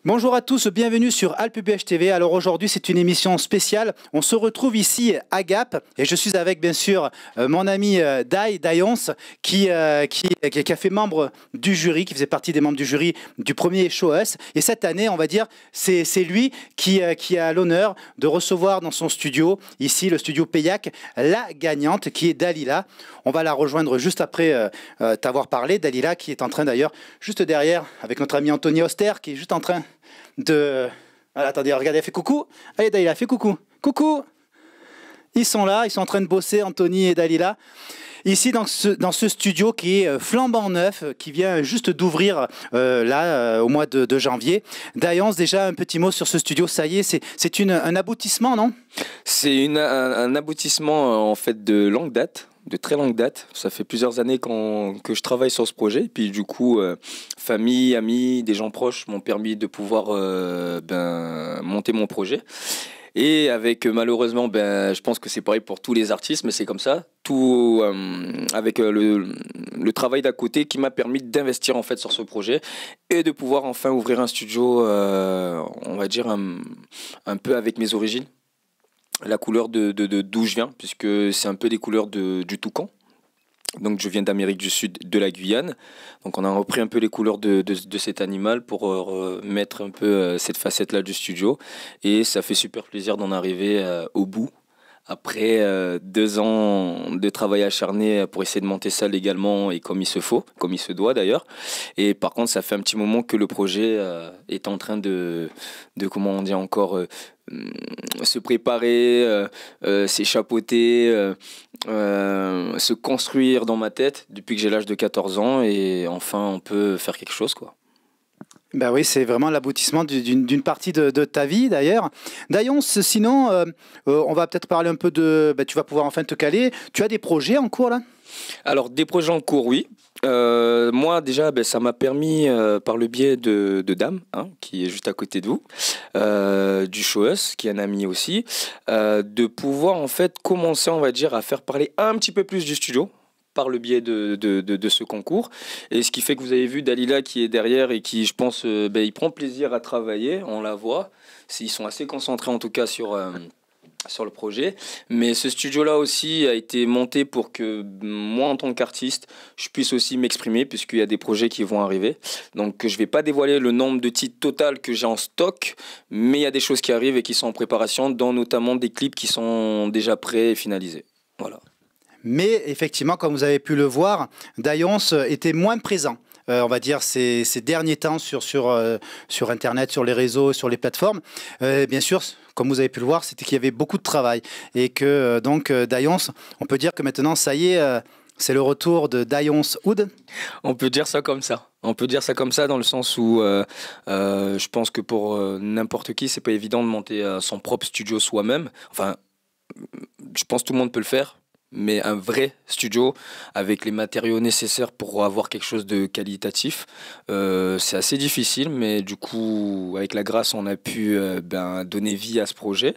Bonjour à tous, bienvenue sur Alpubh TV. Alors aujourd'hui c'est une émission spéciale. On se retrouve ici à Gap et je suis avec bien sûr mon ami Dayons qui a fait membre du jury, qui faisait partie des membres du jury du premier Show Us. Et cette année, on va dire, c'est lui qui a l'honneur de recevoir dans son studio, ici le studio Payac, la gagnante qui est Dalila. On va la rejoindre juste après t'avoir parlé. Dalila qui est en train d'ailleurs, juste derrière, avec notre ami Anthony Auster qui est juste en train de... Voilà, attendez, regardez, elle fait coucou. Allez, Dalila, fais coucou. Coucou. Ils sont là, ils sont en train de bosser, Anthony et Dalila. Ici, dans ce studio qui est flambant neuf, qui vient juste d'ouvrir au mois de janvier. Dayons, déjà un petit mot sur ce studio. Ça y est, c'est un aboutissement, non? C'est un aboutissement en fait de longue date. De très longue date, ça fait plusieurs années que je travaille sur ce projet. Et puis du coup, famille, amis, des gens proches m'ont permis de pouvoir monter mon projet. Et avec malheureusement, je pense que c'est pareil pour tous les artistes, mais c'est comme ça. Tout avec le travail d'à côté qui m'a permis d'investir en fait sur ce projet et de pouvoir enfin ouvrir un studio, on va dire un peu avec mes origines. La couleur d'où je viens, puisque c'est un peu des couleurs du toucan. Donc je viens d'Amérique du Sud, de la Guyane. Donc on a repris un peu les couleurs de cet animal pour mettre un peu cette facette-là du studio. Et ça fait super plaisir d'en arriver au bout. Après 2 ans de travail acharné pour essayer de monter ça légalement et comme il se faut, comme il se doit d'ailleurs. Et par contre, ça fait un petit moment que le projet est en train de comment on dit encore, se préparer, s'échappoter, se construire dans ma tête depuis que j'ai l'âge de 14 ans. Et enfin, on peut faire quelque chose, quoi. Ben oui, c'est vraiment l'aboutissement d'une partie de ta vie d'ailleurs. Dayons, sinon, on va peut-être parler un peu de... tu vas pouvoir enfin te caler. Tu as des projets en cours là? Alors, des projets en cours, oui. Moi, déjà, ça m'a permis, par le biais de Dame, qui est juste à côté de vous, du Show Us, qui est un ami aussi, de pouvoir en fait commencer, on va dire, à faire parler un petit peu plus du studio par le biais de ce concours. Et ce qui fait que vous avez vu Dalila qui est derrière et qui, je pense, il prend plaisir à travailler, on la voit. Ils sont assez concentrés en tout cas sur le projet. Mais ce studio-là aussi a été monté pour que moi, en tant qu'artiste, je puisse aussi m'exprimer puisqu'il y a des projets qui vont arriver. Donc je ne vais pas dévoiler le nombre de titres total que j'ai en stock, mais il y a des choses qui arrivent et qui sont en préparation, dont notamment des clips qui sont déjà prêts et finalisés. Voilà. Mais effectivement, comme vous avez pu le voir, Dayons était moins présent. On va dire ces derniers temps sur Internet, sur les réseaux, sur les plateformes. Bien sûr, comme vous avez pu le voir, c'était qu'il y avait beaucoup de travail. Et que donc Dayons, on peut dire que maintenant, ça y est, c'est le retour de Dayons Hood. On peut dire ça comme ça. On peut dire ça comme ça dans le sens où je pense que pour n'importe qui, c'est pas évident de monter son propre studio soi-même. Enfin, je pense que tout le monde peut le faire. Mais un vrai studio avec les matériaux nécessaires pour avoir quelque chose de qualitatif, c'est assez difficile, mais du coup, avec la grâce, on a pu donner vie à ce projet.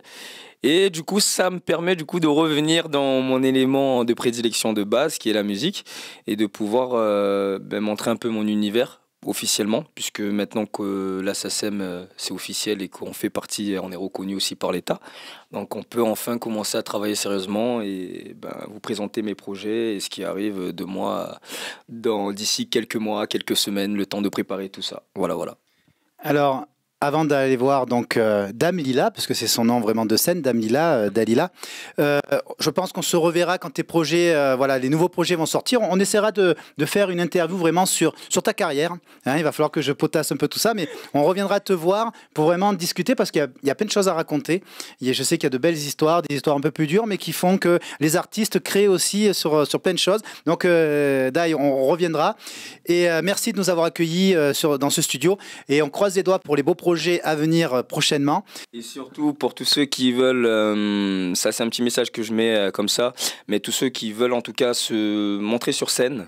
Et du coup, ça me permet du coup de revenir dans mon élément de prédilection de base, qui est la musique, et de pouvoir montrer un peu mon univers officiellement, puisque maintenant que la SACEM c'est officiel et qu'on fait partie, on est reconnu aussi par l'État. Donc on peut enfin commencer à travailler sérieusement et vous présenter mes projets et ce qui arrive de moi d'ici quelques mois, quelques semaines, le temps de préparer tout ça. Voilà, voilà. Alors, avant d'aller voir donc Dame Lila, parce que c'est son nom vraiment de scène, Dame Lila, Dalila, je pense qu'on se reverra quand tes projets, les nouveaux projets vont sortir. On essaiera de faire une interview vraiment sur ta carrière. Il va falloir que je potasse un peu tout ça, mais on reviendra te voir pour vraiment discuter parce qu'il y a plein de choses à raconter. Je sais qu'il y a de belles histoires, des histoires un peu plus dures, mais qui font que les artistes créent aussi sur plein de choses. Donc, Dai, on reviendra. Et merci de nous avoir accueillis dans ce studio. Et on croise les doigts pour les beaux projets à venir prochainement. Et surtout pour tous ceux qui veulent, ça c'est un petit message que je mets comme ça, mais tous ceux qui veulent en tout cas se montrer sur scène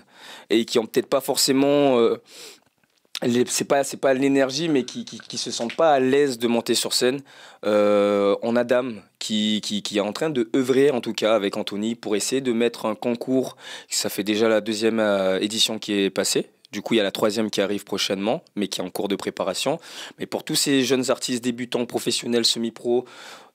et qui ont peut-être pas forcément, c'est pas l'énergie, mais qui se sentent pas à l'aise de monter sur scène, on a Dame qui est en train de œuvrer en tout cas avec Anthony pour essayer de mettre un concours, ça fait déjà la 2e édition qui est passée, Du coup, il y a la troisième qui arrive prochainement, mais qui est en cours de préparation. Mais pour tous ces jeunes artistes débutants, professionnels, semi-pro,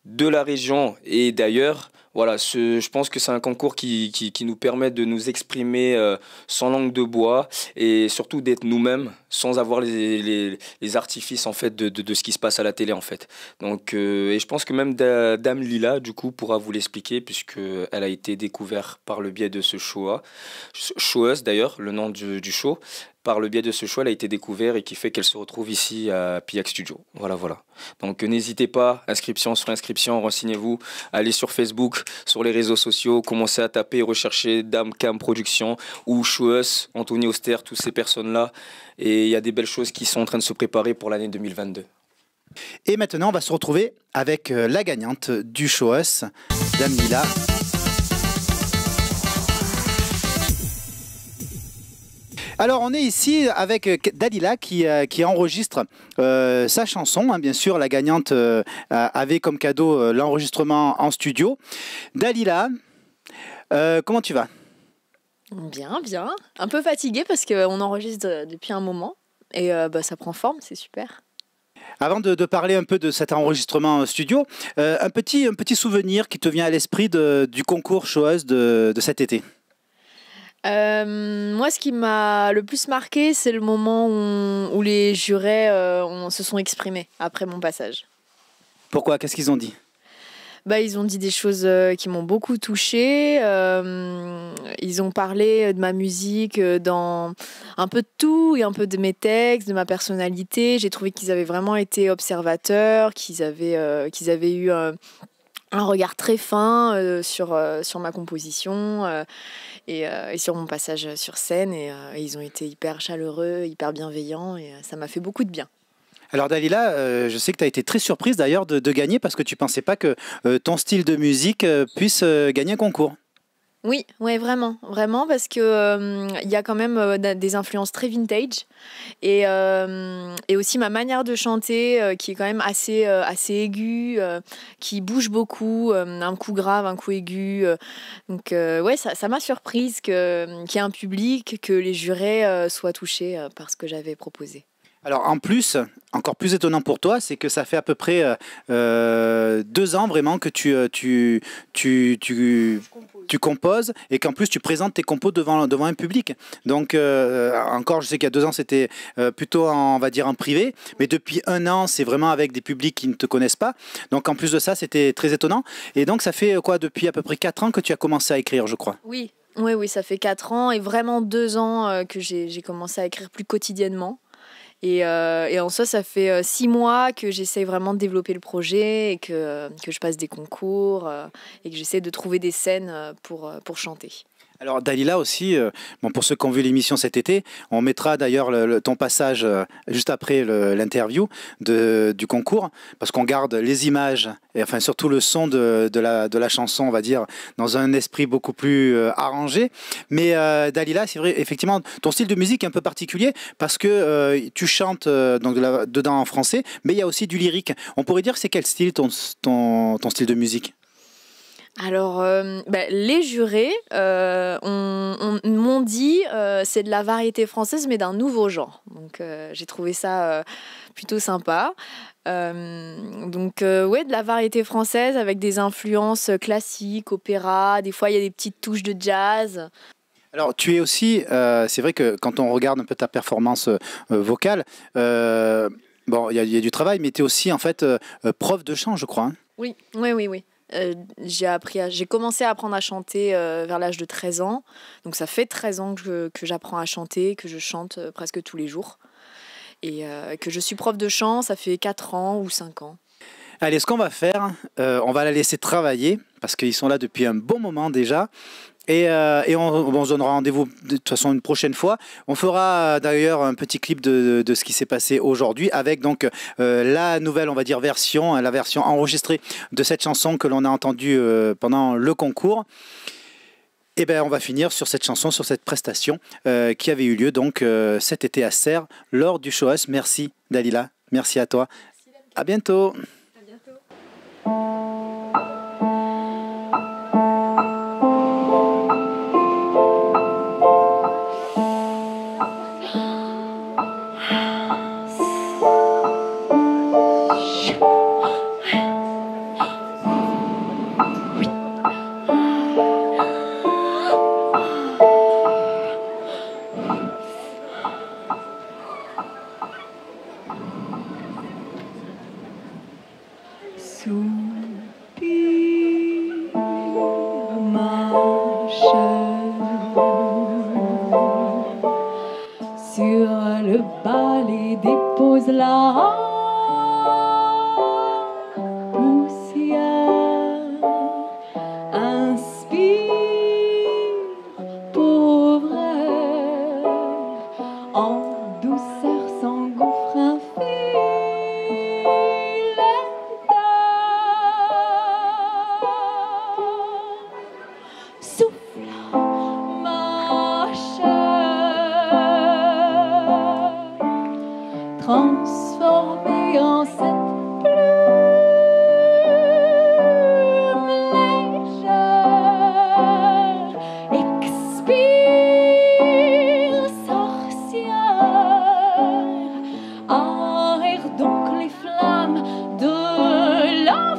de la région et d'ailleurs, voilà, je pense que c'est un concours qui nous permet de nous exprimer sans langue de bois et surtout d'être nous-mêmes sans avoir les artifices en fait de ce qui se passe à la télé en fait. Donc et je pense que même Dame Lila du coup pourra vous l'expliquer puisque elle a été découverte par le biais de ce showeuse d'ailleurs, le nom du show. Par le biais de ce choix, elle a été découverte et qui fait qu'elle se retrouve ici à Pillac Studio. Voilà, voilà. Donc n'hésitez pas, inscription sur inscription, renseignez-vous, allez sur Facebook, sur les réseaux sociaux, commencez à taper, rechercher Dame Cam Production ou Choueus, Anthony Auster, toutes ces personnes-là. Et il y a des belles choses qui sont en train de se préparer pour l'année 2022. Et maintenant, on va se retrouver avec la gagnante du Choueus, Dame Lila. Alors on est ici avec Dalila qui enregistre sa chanson, hein, bien sûr la gagnante avait comme cadeau l'enregistrement en studio. Dalila, comment tu vas? Bien, bien. Un peu fatiguée parce qu'on enregistre depuis un moment et ça prend forme, c'est super. Avant de parler un peu de cet enregistrement studio, un petit souvenir qui te vient à l'esprit du concours Choueuse de cet été. Moi, ce qui m'a le plus marqué, c'est le moment où les jurés se sont exprimés après mon passage. Pourquoi? Qu'est-ce qu'ils ont dit? Ils ont dit des choses qui m'ont beaucoup touchée. Ils ont parlé de ma musique dans un peu de tout et un peu de mes textes, de ma personnalité. J'ai trouvé qu'ils avaient vraiment été observateurs, qu'ils avaient eu un regard très fin sur ma composition et sur mon passage sur scène. Et ils ont été hyper chaleureux, hyper bienveillants et ça m'a fait beaucoup de bien. Alors Dalila, je sais que tu as été très surprise d'ailleurs de gagner parce que tu ne pensais pas que ton style de musique puisse gagner un concours. Oui, ouais, vraiment parce que y a quand même des influences très vintage et aussi ma manière de chanter qui est quand même assez aiguë, qui bouge beaucoup, un coup grave, un coup aigu. Donc ouais, ça m'a surprise qu'il y ait un public, que les jurés soient touchés par ce que j'avais proposé. Alors en plus, encore plus étonnant pour toi, c'est que ça fait à peu près 2 ans vraiment que tu composes et qu'en plus tu présentes tes compos devant un public. Donc encore, je sais qu'il y a 2 ans c'était plutôt on va dire en privé, mais depuis 1 an c'est vraiment avec des publics qui ne te connaissent pas. Donc en plus de ça c'était très étonnant. Et donc ça fait quoi depuis à peu près 4 ans que tu as commencé à écrire, je crois. Oui, ça fait 4 ans et vraiment 2 ans que j'ai commencé à écrire plus quotidiennement. Et en soi, ça fait 6 mois que j'essaie vraiment de développer le projet et que je passe des concours et que j'essaie de trouver des scènes pour chanter. Alors Dalila aussi, bon, pour ceux qui ont vu l'émission cet été, on mettra d'ailleurs ton passage juste après l'interview du concours, parce qu'on garde les images, et enfin surtout le son de la chanson, on va dire, dans un esprit beaucoup plus arrangé. Mais Dalila, c'est vrai, effectivement, ton style de musique est un peu particulier, parce que tu chantes donc dedans en français, mais il y a aussi du lyrique. On pourrait dire que c'est quel style ton style de musique? Alors, les jurés m'ont dit c'est de la variété française, mais d'un nouveau genre. Donc, j'ai trouvé ça plutôt sympa. Ouais, de la variété française avec des influences classiques, opéra. Des fois, il y a des petites touches de jazz. Alors, tu es aussi, c'est vrai que quand on regarde un peu ta performance vocale, bon, il y a du travail, mais tu es aussi en fait prof de chant, je crois. Hein. Oui. J'ai commencé à apprendre à chanter vers l'âge de 13 ans. Donc ça fait 13 ans que j'apprends à chanter, que je chante presque tous les jours. Et que je suis prof de chant, ça fait 4 ans ou 5 ans. Allez, ce qu'on va faire, on va la laisser travailler, parce qu'ils sont là depuis un bon moment déjà. Et on se donnera rendez-vous de toute façon une prochaine fois. On fera d'ailleurs un petit clip de ce qui s'est passé aujourd'hui avec donc la nouvelle, on va dire, version, la version enregistrée de cette chanson que l'on a entendue pendant le concours. Et bien on va finir sur cette chanson, sur cette prestation qui avait eu lieu donc cet été à Serres lors du Choueus. Merci Dalila, merci à toi. Merci, à bientôt. À bientôt. soupire ma chair sur le balai dépose la poussière. Inspire, pauvre air, en douceur s'engouffre un filet d'air. Souffle ma chair, transformée en cette plume légère. Expire, sorcière, aère donc les flammes de l'enfant.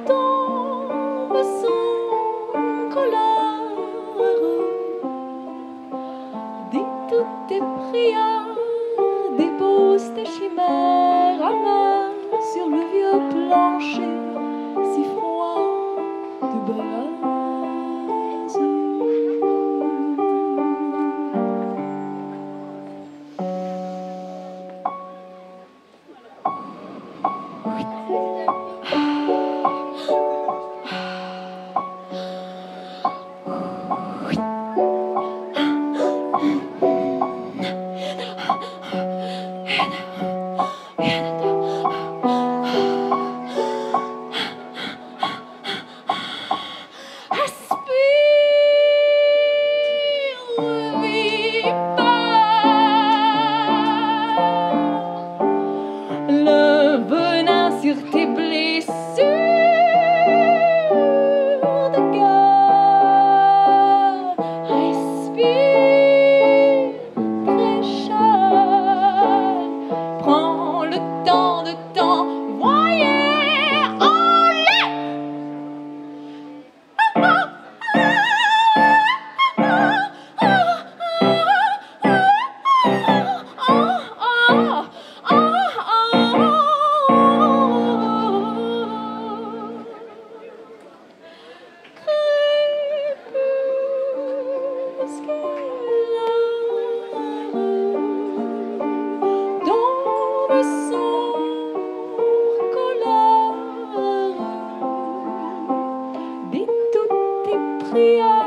Tombe son colère, dis toutes tes prières, dépose tes chimères amères sur le vieux plancher si froid de braise. Aspire, vipère, le venin sur tes blessures de guerre. Respire, très cher, prends le temps de t'envoyer en l'air. Tombe sombre colère, dis toutes tes prières.